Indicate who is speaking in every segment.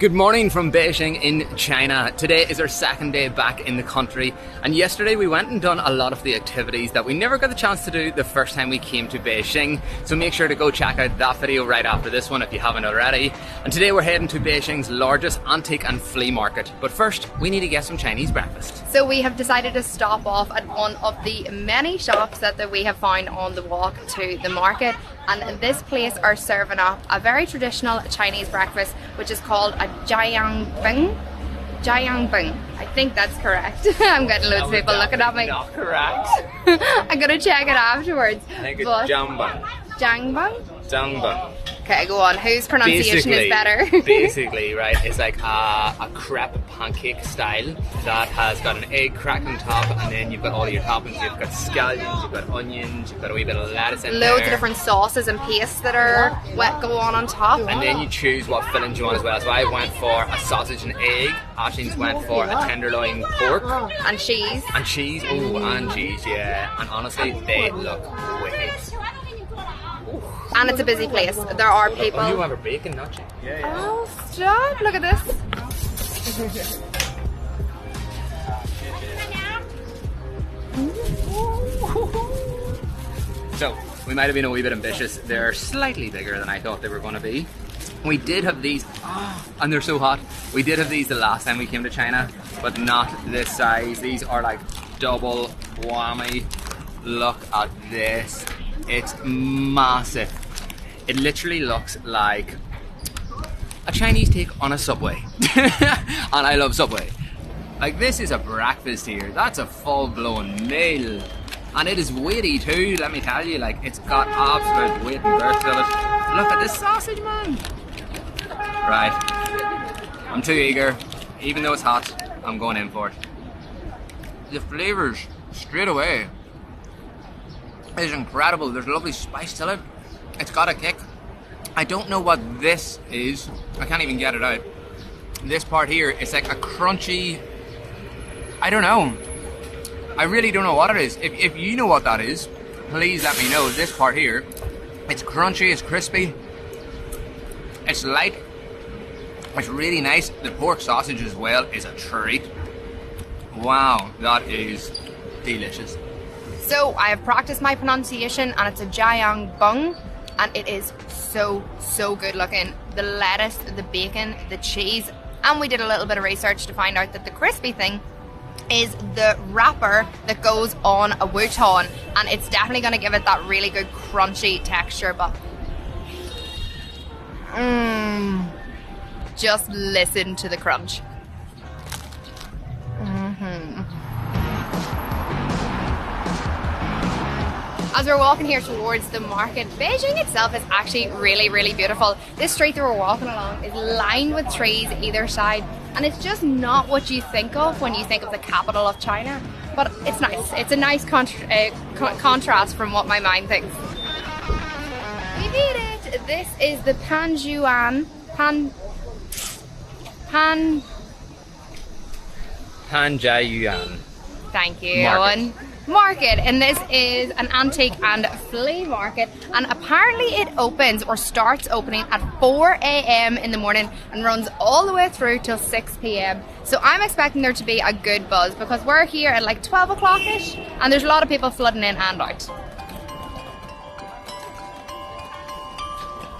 Speaker 1: Good morning from Beijing in China. Today is our second day back in the country, and yesterday we went and done a lot of the activities that we never got the chance to do the first time we came to Beijing, so make sure to go check out that video right after this one if you haven't already. And today we're heading to Beijing's largest antique and flea market, but first we need to get some Chinese breakfast.
Speaker 2: So we have decided to stop off at one of the many shops that we have found on the walk to the market, and this place are serving up a very traditional Chinese breakfast which is called a Jiangbing. I think that's correct. I'm getting loads of people looking at me.
Speaker 1: Not correct.
Speaker 2: I'm gonna check it afterwards.
Speaker 1: I think it's Jiangbang.
Speaker 2: Jiangbang? Okay, go on. Whose pronunciation is better?
Speaker 1: Basically, right, it's like a crepe pancake style that has got an egg cracked on top, and then you've got all your toppings. You've got scallions, you've got onions, you've got a wee bit of lettuce in there.
Speaker 2: Loads of different sauces and pastes that are go on top.
Speaker 1: And then you choose what fillings you want as well. So I went for a sausage and egg. Ashley's went for a tenderloin pork.
Speaker 2: And cheese.
Speaker 1: And cheese. Oh, and cheese, yeah. And honestly, they look wicked.
Speaker 2: And it's a busy place. There are people.
Speaker 1: Oh, you have a bacon, not you? Yeah.
Speaker 2: Oh, stop! Look at this.
Speaker 1: So, we might have been a wee bit ambitious. They're slightly bigger than I thought they were going to be. We did have these, and they're so hot. We did have these the last time we came to China, but not this size. These are like double whammy. Look at this. It's massive. It literally looks like a Chinese take on a Subway. And I love Subway. Like, this is a breakfast here. That's a full-blown meal. And it is weighty too, let me tell you. Like, it's got absolute weight and girth to it. Look at this sausage, man. Right. I'm too eager. Even though it's hot, I'm going in for it. The flavours, straight away, is incredible. There's a lovely spice to it. It's got a kick. I don't know what this is. I can't even get it out. This part here, it's like a crunchy, I don't know. I really don't know what it is. If you know what that is, please let me know. This part here, it's crunchy, it's crispy, it's light, it's really nice. The pork sausage as well is a treat. Wow, that is delicious.
Speaker 2: So I have practiced my pronunciation, and it's a Jiangbang, and it is so good looking. The lettuce, the bacon, the cheese, and we did a little bit of research to find out that the crispy thing is the wrapper that goes on a wonton, and it's definitely going to give it that really good crunchy texture. But just listen to the crunch. As we're walking here towards the market, Beijing itself is actually really beautiful. This street that we're walking along is lined with trees either side, and it's just not what you think of when you think of the capital of China. But it's nice. It's a nice contrast from what my mind thinks. We made it. This is the Panjiayuan Thank you, Eoin. Market, and this is an antique and flea market, and apparently it opens or starts opening at 4 a.m. in the morning and runs all the way through till 6 p.m. So I'm expecting there to be a good buzz, because we're here at like 12 o'clock-ish and there's a lot of people flooding in and out.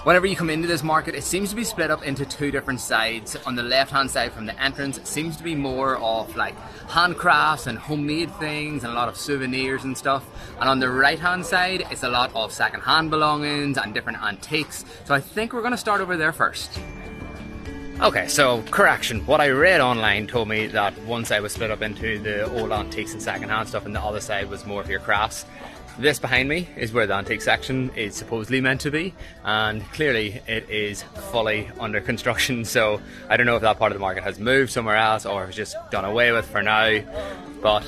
Speaker 1: Whenever you come into this market, it seems to be split up into two different sides. On the left hand side from the entrance, it seems to be more of like handcrafts and homemade things and a lot of souvenirs and stuff. And on the right hand side, it's a lot of second hand belongings and different antiques. So I think we're going to start over there first. Okay, so correction. What I read online told me that one side was split up into the old antiques and second hand stuff, and the other side was more of your crafts. This behind me is where the antique section is supposedly meant to be, and clearly it is fully under construction, so I don't know if that part of the market has moved somewhere else or is just done away with for now. But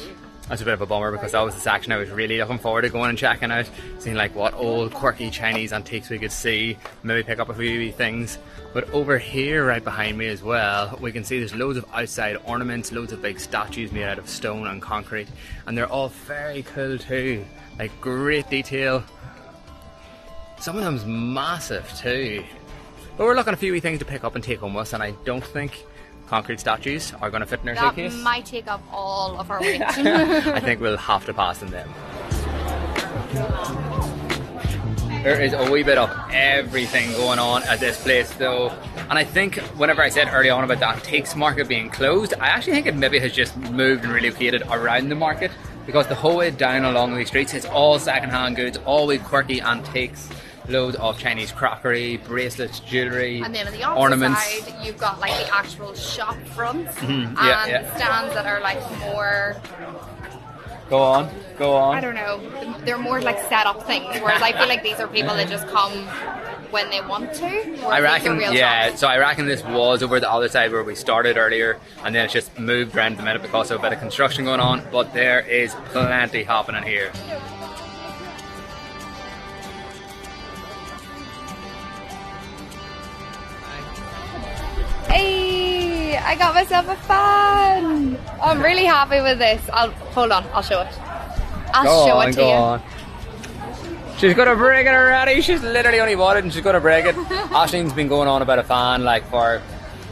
Speaker 1: that's a bit of a bummer, because that was the section I was really looking forward to going and checking out, seeing like what old quirky Chinese antiques we could see, maybe pick up a few things. But over here right behind me as well, we can see there's loads of outside ornaments, loads of big statues made out of stone and concrete, and they're all very cool too. Like, great detail. Some of them's massive too. But we're looking at a few wee things to pick up and take home with us, and I don't think concrete statues are going to fit in our suitcase.
Speaker 2: That might take up all of our weight.
Speaker 1: I think we'll have to pass on them. There is a wee bit of everything going on at this place though, and I think whenever I said early on about the antiques market being closed, I actually think it maybe has just moved and relocated around the market, because the whole way down along the streets it's all second-hand goods, all wee quirky antiques, loads of Chinese crockery, bracelets, jewellery,
Speaker 2: and then on the opposite
Speaker 1: ornaments.
Speaker 2: side you've got like the actual shop fronts and
Speaker 1: yeah.
Speaker 2: stands that are like more,
Speaker 1: Go on.
Speaker 2: I don't know, they're more like set up things, whereas I feel like these are people that just come when they want to.
Speaker 1: I reckon,
Speaker 2: shops.
Speaker 1: so I reckon this was over the other side where we started earlier, and then it's just moved around at the minute because of a bit of construction going on, but there is plenty happening here.
Speaker 2: Hey, I got myself a fan. I'm really happy with this. Hold on, I'll show it. I'll show it to you.
Speaker 1: She's got to break it already. She's literally only bought it and she's got to break it. Ashleen's been going on about a fan like for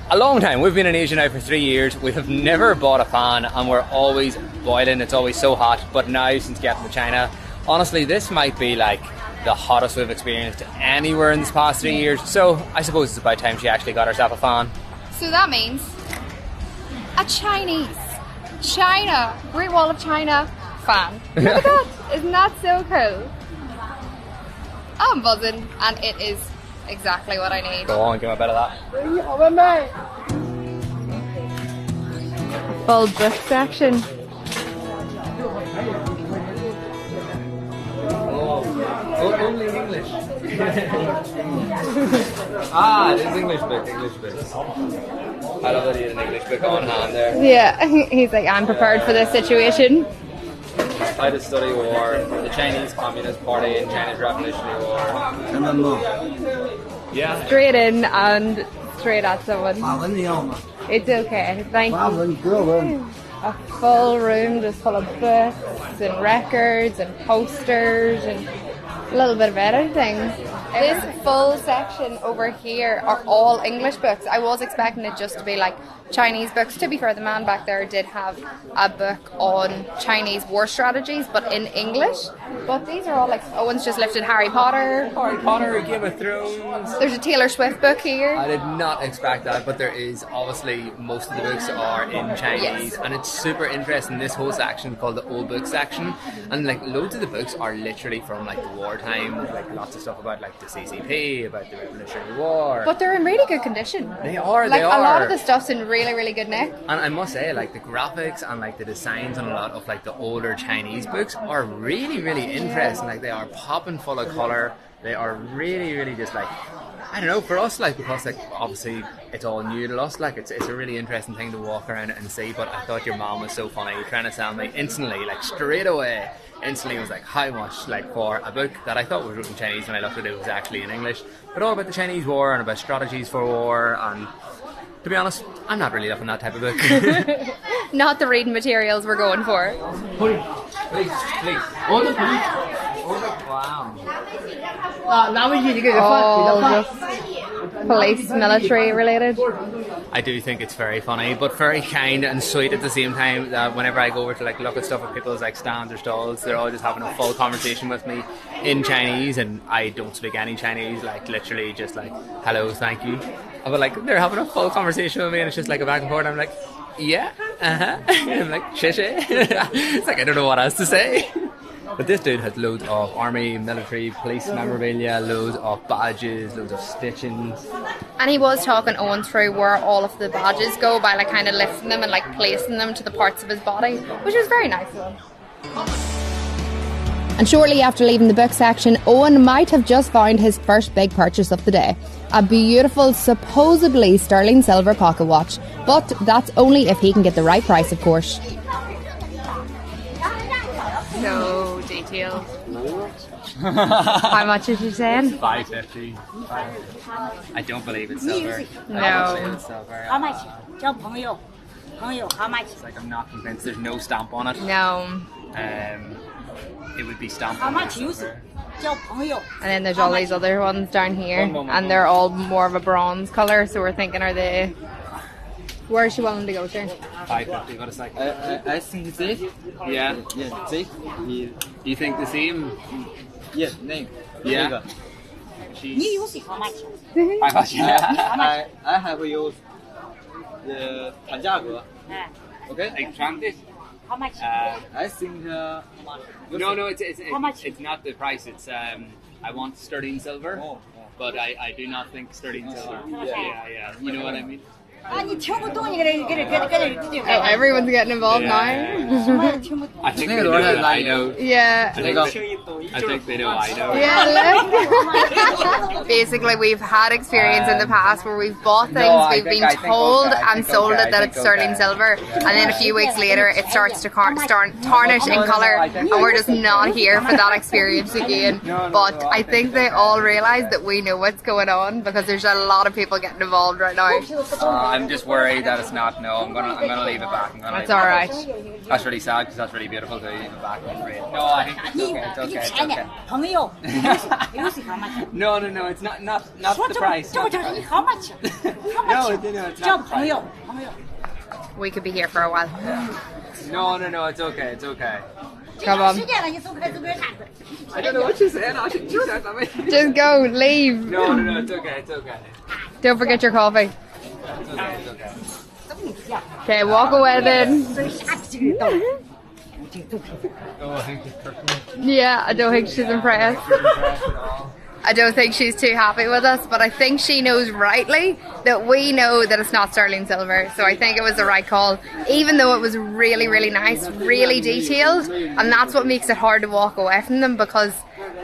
Speaker 1: a long time. We've been in Asia now for 3 years. We have never bought a fan and we're always boiling. It's always so hot. But now since getting to China, honestly, this might be like the hottest we've experienced anywhere in this past 3 years. So I suppose it's about time she actually got herself a fan.
Speaker 2: So that means a China, Great Wall of China fan. Look at that. Isn't that so cool? I'm buzzing, and it is exactly what I need.
Speaker 1: Go on, give me a bit of that.
Speaker 2: Full book section.
Speaker 1: Oh, only English. It is English book. I love that he had an English book on hand there.
Speaker 2: Yeah, he's like, I'm prepared for this situation.
Speaker 1: How to study war, the Chinese Communist Party and China's Revolutionary War. Yeah.
Speaker 2: Straight in and straight at someone. It's okay, thank you. A full room just full of books and records and posters and a little bit of everything. This full section over here are all English books. I was expecting it just to be like Chinese books. To be fair, the man back there did have a book on Chinese war strategies, but in English. But these are all like, Owen's just lifted Harry Potter,
Speaker 1: Game of Thrones.
Speaker 2: There's a Taylor Swift book here.
Speaker 1: I did not expect that, but there is obviously most of the books are in Chinese, and it's super interesting. This whole section called the old book section, and like loads of the books are literally from like the wartime, with like lots of stuff about like the CCP, about the Revolutionary War.
Speaker 2: But they're in really good condition.
Speaker 1: They are.
Speaker 2: Like a lot of the stuff's in really, really good nick.
Speaker 1: And I must say, like the graphics and like the designs on a lot of like the older Chinese books are really, really interesting. Like they are popping full of colour. They are really, really just like, I don't know, for us, like, because like obviously it's all new to us, like it's a really interesting thing to walk around and see. But I thought your mom was so funny, trying to sell me instantly, like straight away. Instantly was like, how much, like, for a book that I thought was written in Chinese, when I looked at it, it was actually in English, but all about the Chinese war and about strategies for war. And to be honest, I'm not really loving that type of book.
Speaker 2: Not the reading materials we're going for.
Speaker 1: Please. Wow.
Speaker 2: All just police, military related.
Speaker 1: I do think it's very funny, but very kind and sweet at the same time. That whenever I go over to like look at stuff at people's like stands or stalls, they're all just having a full conversation with me in Chinese, and I don't speak any Chinese. Like literally just like hello, thank you. But like they're having a full conversation with me, and it's just like a back and forth. I'm like, yeah, and I'm like, shit. It's like I don't know what else to say. But this dude has loads of army, military, police memorabilia, loads of badges, loads of stitchings.
Speaker 2: And he was talking Owen through where all of the badges go by like kind of lifting them and like placing them to the parts of his body, which was very nice of him. And shortly after leaving the book section, Owen might have just found his first big purchase of the day. A beautiful, supposedly sterling silver pocket watch. But that's only if he can get the right price, of course. No details. How much is he saying?
Speaker 1: $5.50. I don't believe it's silver.
Speaker 2: No.
Speaker 1: I don't believe it's silver.
Speaker 3: How much? How much?
Speaker 1: It's like I'm not convinced. There's no stamp on it.
Speaker 2: No.
Speaker 1: It would be stamped.
Speaker 3: How
Speaker 1: on
Speaker 3: much
Speaker 1: there
Speaker 3: use
Speaker 1: somewhere.
Speaker 3: 交朋友。
Speaker 2: And then there's all these other ones down here, and they're all more of a bronze color. So we're thinking, are they? Where is she willing to go to?
Speaker 1: 550. What a second.
Speaker 4: I think this.
Speaker 1: Yeah.
Speaker 4: Yeah, this.
Speaker 1: You think the same?
Speaker 4: Yes, name.
Speaker 1: Yeah.
Speaker 3: 你有谁好买钱？
Speaker 4: I have used the 谈价格。
Speaker 3: 哎，
Speaker 1: Okay. Like try this.
Speaker 3: 好买钱。
Speaker 4: I think.
Speaker 1: No,
Speaker 3: How much?
Speaker 1: it's not the price. It's I want sterling silver,
Speaker 4: Oh.
Speaker 1: but I do not think sterling silver.
Speaker 3: Yeah.
Speaker 1: Yeah. You know what I mean?
Speaker 3: 啊，你听不懂，你给这。
Speaker 2: Oh, everyone's getting involved now.
Speaker 3: 什么也听不懂。
Speaker 1: I think they know that I know.
Speaker 2: Yeah.
Speaker 1: I think they know I know.
Speaker 2: Yeah, look. Basically, we've had experience in the past where we've bought things,
Speaker 4: I
Speaker 2: we've
Speaker 4: think-
Speaker 2: been
Speaker 4: I think
Speaker 2: told
Speaker 4: okay, I
Speaker 2: and
Speaker 4: think
Speaker 2: sold
Speaker 4: okay,
Speaker 2: it that
Speaker 4: I
Speaker 2: it's
Speaker 4: think
Speaker 2: sterling
Speaker 4: okay.
Speaker 2: silver, and then a few weeks later it starts to tarnish in colour, and we're just not here for that experience again. But I think they all realise that we know what's going on because there's a lot of people getting involved right now.
Speaker 1: I'm just worried that it's not. No, I'm gonna leave it back.
Speaker 2: That's all right.
Speaker 1: That's really sad because that's really beautiful to leave it back. No, I think it's
Speaker 3: 你
Speaker 1: okay. It's
Speaker 3: 你
Speaker 1: okay.
Speaker 3: 钱
Speaker 1: It's
Speaker 3: 呢
Speaker 1: okay.？
Speaker 3: 朋友，有谁好买钱？
Speaker 1: No, it's not
Speaker 3: 说
Speaker 1: the
Speaker 3: 这么
Speaker 1: price.
Speaker 3: 这么
Speaker 1: not the
Speaker 3: 讲，你
Speaker 1: price.
Speaker 3: 好买钱，好买
Speaker 1: No,
Speaker 3: 钱，
Speaker 1: it's
Speaker 3: 交
Speaker 1: not the
Speaker 3: 朋
Speaker 1: price.
Speaker 3: 友，朋友。
Speaker 2: We could be here for a while.
Speaker 1: No, it's okay. It's okay.
Speaker 2: Come on.
Speaker 3: 时间了，你走开看看。
Speaker 1: I don't know what you're saying. I should do that.
Speaker 2: Just go, leave.
Speaker 1: No, it's okay. It's okay.
Speaker 2: Don't forget your coffee.
Speaker 1: It's okay. It's okay.
Speaker 2: Okay, walk away then.
Speaker 3: 所以下次这个到。
Speaker 1: Oh, I think it's perfect.
Speaker 2: Yeah, I don't think she's impressed. I don't think she's too happy with us, but I think she knows rightly that we know that it's not sterling silver. So I think it was the right call, even though it was really, really nice, really detailed, and that's what makes it hard to walk away from them because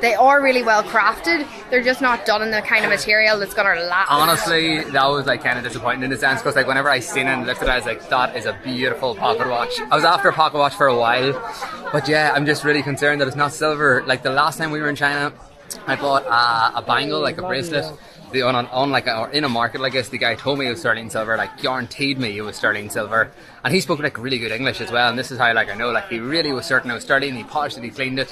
Speaker 2: they are really well crafted. They're just not done in the kind of material that's gonna last.
Speaker 1: Honestly, that was like kind of disappointing in a sense because like whenever I seen it and looked at it, I was like, that is a beautiful pocket watch. I was after a pocket watch for a while, but yeah, I'm just really concerned that it's not silver. Like the last time we were in China, I bought a bangle, like a bracelet. In a market like this, the guy told me it was sterling silver, like guaranteed me it was sterling silver, and he spoke like really good English as well. And this is how like I know, like he really was certain it was sterling. He polished it, he cleaned it.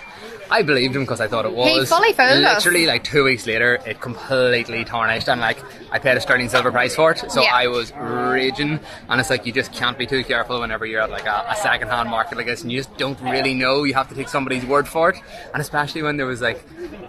Speaker 1: I believed him because I thought it was.
Speaker 2: He fully fooled us.
Speaker 1: Literally, like 2 weeks later, it completely tarnished, and like I paid a sterling silver price for it. So
Speaker 2: Yeah.
Speaker 1: I was raging, and it's like you just can't be too careful whenever you're at like a second-hand market like this, and you just don't really know. You have to take somebody's word for it, and especially when there was like,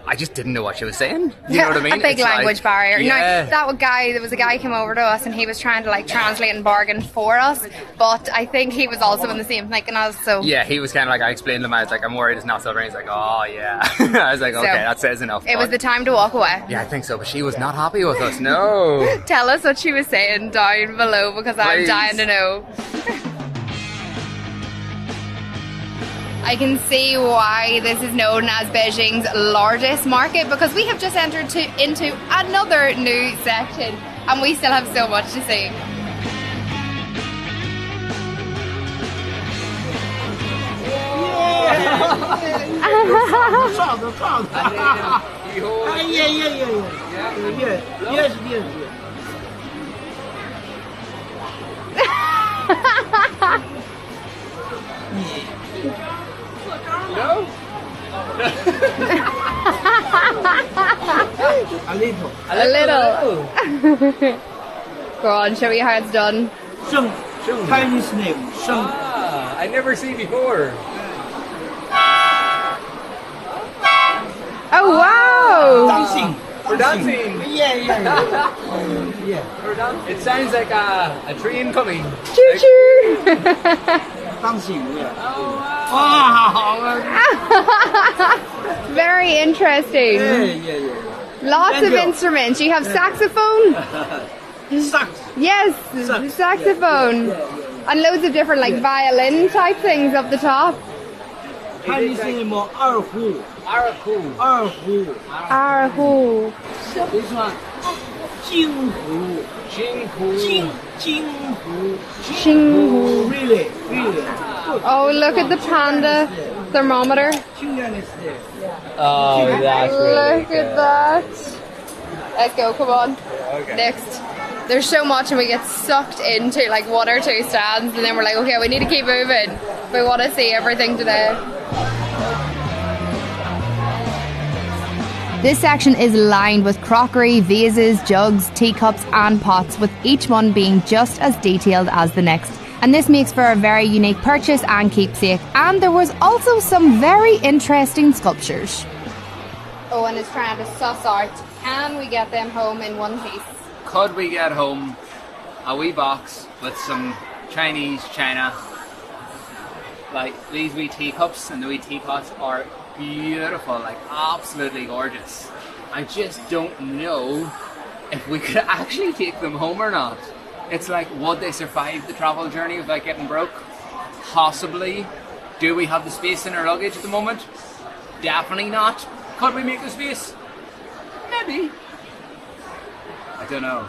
Speaker 1: I just didn't know what she was saying. You know what I mean?
Speaker 2: A big
Speaker 1: It's
Speaker 2: language
Speaker 1: like,
Speaker 2: barrier.
Speaker 1: Yeah.
Speaker 2: Now, there was a guy came over to us and he was trying to like translate and bargain for us, but I think he was also in the same thinking as us. So
Speaker 1: Yeah, he was kind of like, I explained to him, I was like, I'm worried it's not silver. And he's like, oh yeah. I was like, okay, that says enough.
Speaker 2: it was
Speaker 1: But-
Speaker 2: the time to walk away.
Speaker 1: Yeah, I think so, but she was not happy with us. No.
Speaker 2: Tell us what she was saying down below because I'm
Speaker 1: Please.
Speaker 2: dying to know. I can see why this is known as Beijing's largest market because we have just entered into another new section and we still have so much to see.
Speaker 1: No?
Speaker 2: A little. Go on, show me how it's done.
Speaker 5: Chinese name, Sheng.
Speaker 1: Ah, I never seen before.
Speaker 2: Oh wow!
Speaker 5: Dancing.
Speaker 1: For dancing.
Speaker 5: Yeah.
Speaker 1: For dancing. It sounds like a train coming.
Speaker 2: Choo choo!
Speaker 5: Dancing, yeah.
Speaker 2: Very interesting.
Speaker 5: Yeah.
Speaker 2: Lots
Speaker 5: Thank
Speaker 2: of
Speaker 5: you.
Speaker 2: instruments. You have saxophone?
Speaker 5: Sax.
Speaker 2: Yes,
Speaker 5: Sax.
Speaker 2: saxophone. And loads of different like violin type things up the top.
Speaker 5: Chinese name, Erhu.
Speaker 1: Araku.
Speaker 5: Erhu.
Speaker 2: Erhu.
Speaker 5: This one, Jinghu.
Speaker 1: Jinghu.
Speaker 5: Jinghu.
Speaker 2: Xinghu.
Speaker 5: Really. Good.
Speaker 2: Oh, look at the panda thermometer.
Speaker 5: Qingyan is there.
Speaker 1: Oh, that's really
Speaker 2: Look at that. Let's go, come on.
Speaker 1: Okay.
Speaker 2: Next. There's so much and we get sucked into like 1 or 2 stands and then we're like, okay, we need to keep moving. We want to see everything today. This section is lined with crockery, vases, jugs, teacups and pots, with each one being just as detailed as the next. And this makes for a very unique purchase and keepsake. And there was also some very interesting sculptures. Owen is trying to suss out, can we get them home in one piece?
Speaker 1: Could we get home a wee box with some Chinese china? Like these wee teacups and the wee teapots are beautiful, like absolutely gorgeous. I just don't know if we could actually take them home or not. It's like, would they survive the travel journey without getting broke? Possibly. Do we have the space in our luggage at the moment? Definitely not. Could we make the space? Maybe. I don't know.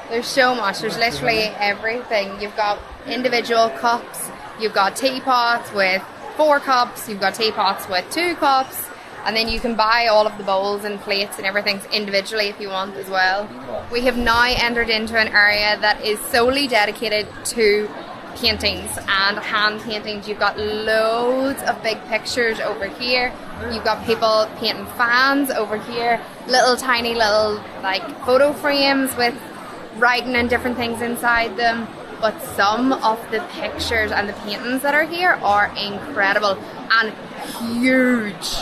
Speaker 2: There's so much. There's literally everything. You've got individual cups. You've got teapots with 4 cups. You've got teapots with 2 cups. And then you can buy all of the bowls and plates and everything individually if you want as well. We have now entered into an area that is solely dedicated to paintings and hand paintings. You've got loads of big pictures over here. You've got people painting fans over here. Little tiny little like photo frames with writing and different things inside them. But some of the pictures and the paintings that are here are incredible and huge.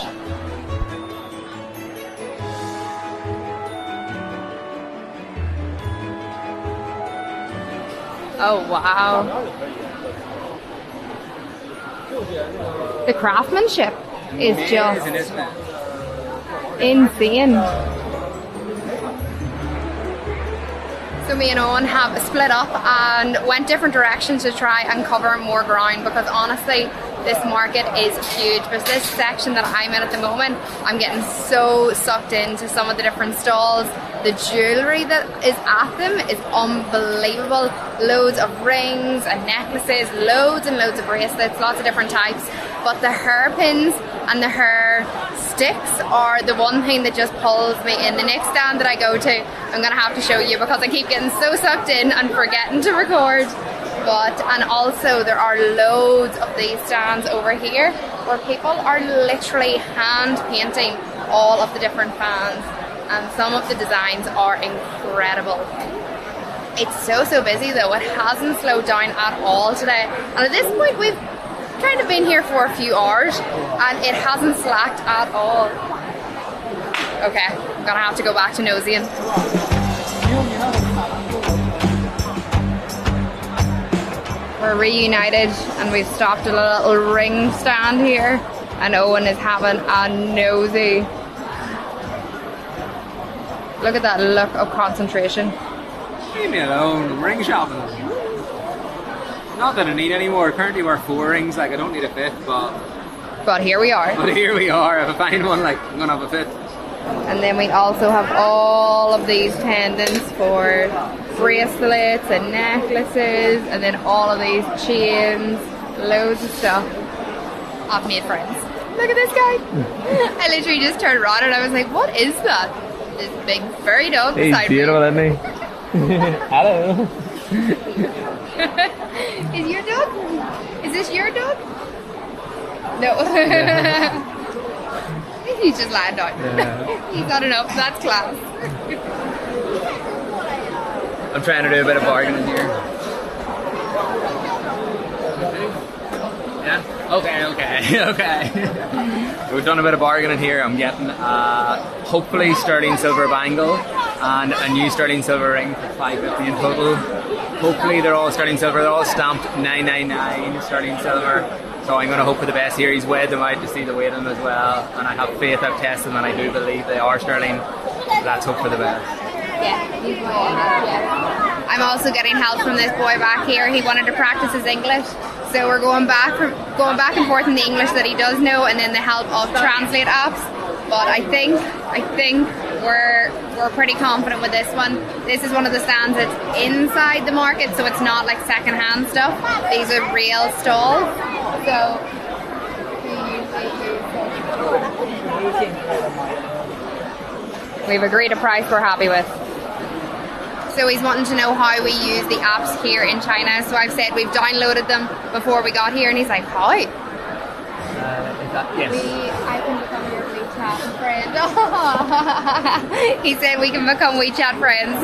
Speaker 2: Oh wow. The craftsmanship is just
Speaker 1: isn't it?
Speaker 2: insane. So me and Owen have split up and went different directions to try and cover more ground, because honestly this market is huge. But this section that I'm in at the moment, I'm getting so sucked into some of the different stalls. The jewellery that is at them is unbelievable. Loads of rings and necklaces, loads and loads of bracelets, lots of different types. But the hairpins and the hair sticks are the one thing that just pulls me in. The next stand that I go to, I'm going to have to show you because I keep getting so sucked in and forgetting to record. And also there are loads of these stands over here where people are literally hand painting all of the different fans, and some of the designs are incredible. It's so busy though. It hasn't slowed down at all today, and at this point we've kind of been here for a few hours and it hasn't slacked at all. Okay, I'm gonna have to go back to nosying. We're reunited and we've stopped at a little ring stand here, and Owen is having a nosy. Look at that look of concentration.
Speaker 1: Leave me alone, ring shopping. Not that I need any more. Currently we're 4 rings, like I don't need a 5th,
Speaker 2: But here we are.
Speaker 1: but here we are. If I find one, like I'm gonna have a 5th.
Speaker 2: And then we also have all of these pendants for bracelets and necklaces, and then all of these chains, loads of stuff. I've made friends. Look at this guy. I literally just turned around and I was like, what is that? This big furry dog beside me.
Speaker 4: isn't he? Hello.
Speaker 2: Is your dog? Is this your dog? No. He's just lying down.
Speaker 4: Yeah.
Speaker 2: He's not enough. That's class.
Speaker 1: I'm trying to do a bit of bargaining here. Yeah? Okay. We've done a bit of bargaining here. I'm getting hopefully sterling silver bangle and a new sterling silver ring for $5.50 in total. Hopefully they're all sterling silver. They're all stamped $9.99 sterling silver. So I'm going to hope for the best here. He's weighed them out to see the weight of them as well. And I have faith, I've tested them, and I do believe they are sterling. Let's hope for the best.
Speaker 2: Yeah, he's yeah. I'm also getting help from this boy back here. He wanted to practice his English, so we're going back and forth in the English that he does know, and then the help of translate apps. But I think we're pretty confident with this one. This is one of the stands that's inside the market, so it's not like second-hand stuff. These are real stalls. So we've agreed a price we're happy with. So he's wanting to know how we use the apps here in China. So I've said we've downloaded them before we got here, and he's like, how?
Speaker 1: Yes.
Speaker 2: I can become your free WeChat friend. He said we can become WeChat friends.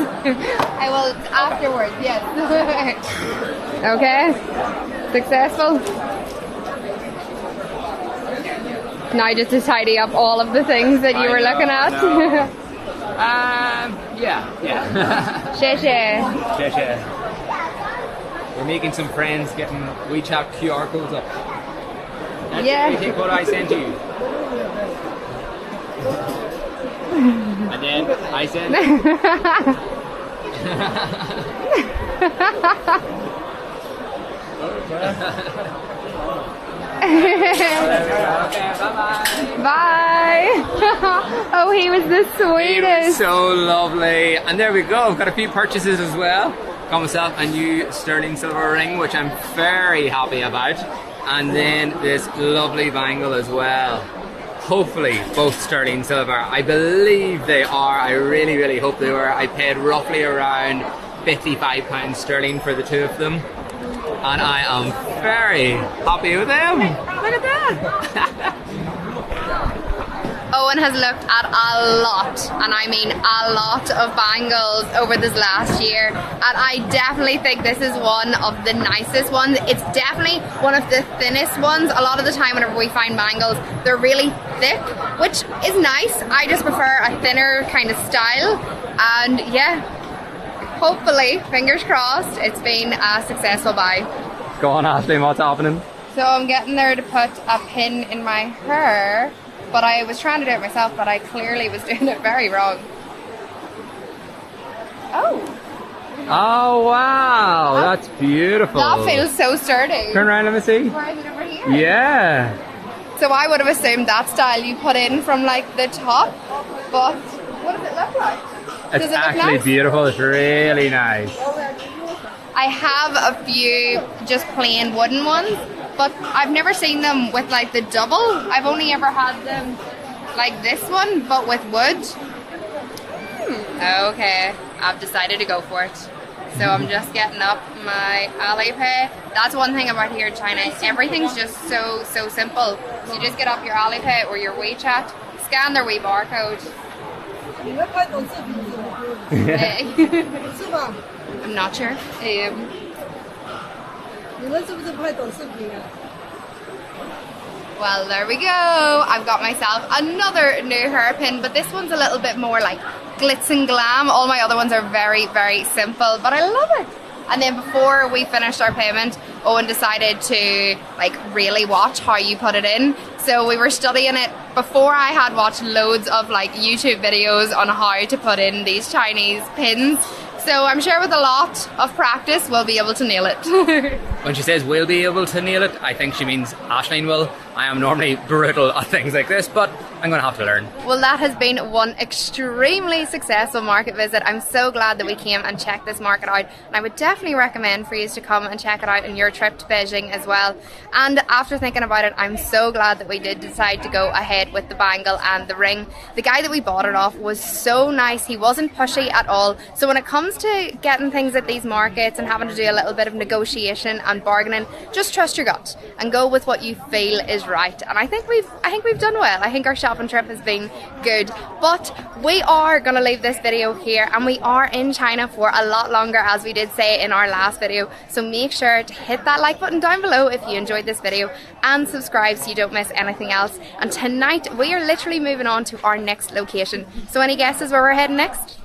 Speaker 2: I will afterwards, yes. Okay. Successful. Now just to tidy up all of the things that you were looking at.
Speaker 1: Yeah.
Speaker 2: Share.
Speaker 1: We're making some friends, getting WeChat QR codes up. That's
Speaker 2: Yeah.
Speaker 1: the what I sent you. And then I sent. Okay, bye-bye.
Speaker 2: Bye. Oh, he was the
Speaker 1: It was
Speaker 2: sweetest.
Speaker 1: so lovely. And there we go. I've got a few purchases as well. Got myself a new sterling silver ring, which I'm very happy about. And then this lovely bangle as well. Hopefully both sterling silver. I believe they are. I really, really hope they were. I paid roughly around £55 sterling for the two of them. And I am very happy with them. Look at that.
Speaker 2: Owen has looked at a lot, and I mean a lot of bangles over this last year, and I definitely think this is one of the nicest ones. It's definitely one of the thinnest ones. A lot of the time whenever we find bangles, they're really thick, which is nice. I just prefer a thinner kind of style, and yeah, hopefully, fingers crossed, it's been a successful buy.
Speaker 1: Go on, Ashley, what's happening?
Speaker 2: So I'm getting there to put a pin in my hair, but I was trying to do it myself, but I clearly was doing it very wrong. Oh,
Speaker 1: Oh wow, that's beautiful.
Speaker 2: that feels so sturdy.
Speaker 1: Turn around, let me see.
Speaker 2: Where is it over here?
Speaker 1: Yeah.
Speaker 2: So I would have assumed that style you put in from like the top, but what does it look like?
Speaker 1: It's
Speaker 2: Does it look
Speaker 1: actually
Speaker 2: nice?
Speaker 1: beautiful. It's really nice.
Speaker 2: I have a few just plain wooden ones, but I've never seen them with like the double. I've only ever had them like this one, but with wood. Okay, I've decided to go for it. So I'm just getting up my Alipay. That's one thing about here in China. Everything's just so simple. So you just get up your Alipay or your WeChat, scan their wee barcode.
Speaker 3: 你们拍短视频是吗？ 是吗？
Speaker 2: I'm not sure.
Speaker 3: 你们是不是拍短视频啊？
Speaker 2: Well, there we go. I've got myself another new hairpin, but this one's a little bit more like glitz and glam. All my other ones are very, very simple, but I love it. And then before we finished our payment, Owen decided to like really watch how you put it in. So we were studying it before I had watched loads of like YouTube videos on how to put in these Chinese pins. So I'm sure with a lot of practice, we'll be able to nail it.
Speaker 1: When she says we'll be able to nail it, I think she means Aisling will. I am normally brutal at things like this, but I'm going to have to learn.
Speaker 2: Well, that has been one extremely successful market visit. I'm so glad that we came and checked this market out, and I would definitely recommend for you to come and check it out on your trip to Beijing as well. And after thinking about it, I'm so glad that we did decide to go ahead with the bangle and the ring. The guy that we bought it off was so nice. He wasn't pushy at all. So when it comes to getting things at these markets and having to do a little bit of negotiation and bargaining, just trust your gut and go with what you feel is right. And I think we've done well. I think our shopping trip has been good. But we are going to leave this video here, and we are in China for a lot longer, as we did say in our last video. So make sure to hit that like button down below if you enjoyed this video, and subscribe so you don't miss anything else. And tonight we are literally moving on to our next location. So any guesses where we're heading next?